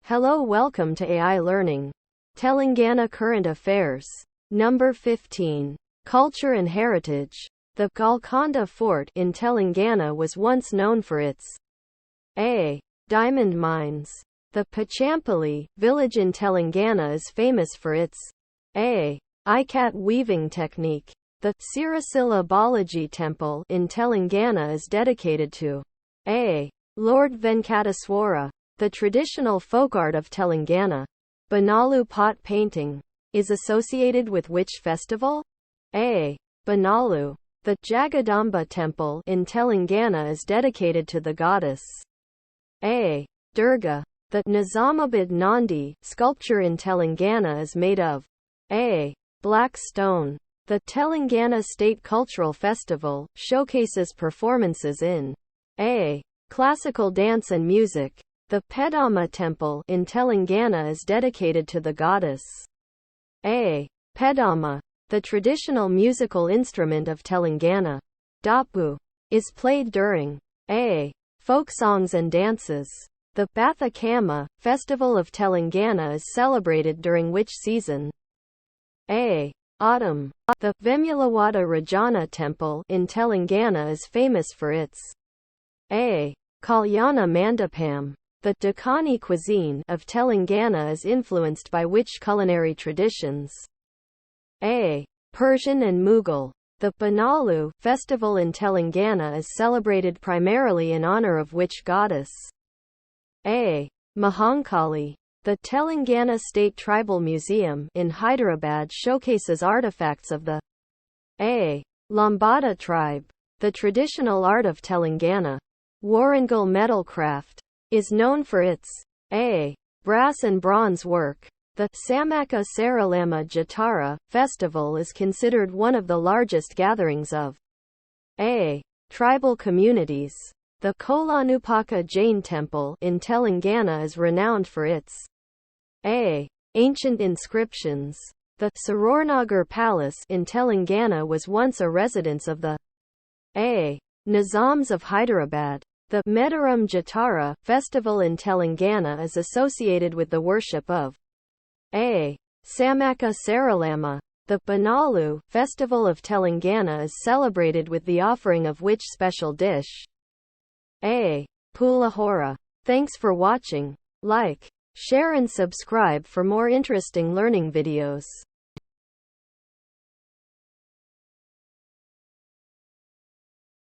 Hello, welcome to AI Learning. Telangana Current Affairs. Number 15. Culture and Heritage. The Golconda Fort in Telangana was once known for its A. Diamond mines. The Pachampalli village in Telangana is famous for its A. Ikat weaving technique. The Sirasila Balaji Temple in Telangana is dedicated to A. Lord Venkateswara. The traditional folk art of Telangana, Banalu pot painting, is associated with which festival? A. Banalu. The Jagadamba temple in Telangana is dedicated to the goddess A. Durga. The Nizamabad Nandi sculpture in Telangana is made of A. Black stone. The Telangana State Cultural Festival showcases performances in A. Classical dance and music. The Pedama temple in Telangana is dedicated to the goddess A. Pedama. The traditional musical instrument of Telangana, Dapu, is played during A. Folk songs and dances. The Bathakama festival of Telangana is celebrated during which season? A. Autumn. The Vemulawada Rajana temple in Telangana is famous for its A. Kalyana Mandapam. The Dakkani cuisine of Telangana is influenced by which culinary traditions? A. Persian and Mughal. The Banalu festival in Telangana is celebrated primarily in honor of which goddess? A. Mahankali. The Telangana State Tribal Museum in Hyderabad showcases artifacts of the A. Lambada tribe. The traditional art of Telangana, Warangal metal craft, is known for its A. Brass and bronze work. The Samaka Saralama Jatara festival is considered one of the largest gatherings of A. Tribal communities. The Kolanupaka Jain temple in Telangana is renowned for its A. Ancient inscriptions. The Sarornagar Palace in Telangana was once a residence of the A. Nizams of Hyderabad. The Medaram Jatara festival in Telangana is associated with the worship of A. Samaka Saralama. The Banalu festival of Telangana is celebrated with the offering of which special dish? A. Pulahora. Thanks for watching. Like, share and subscribe for more interesting learning videos.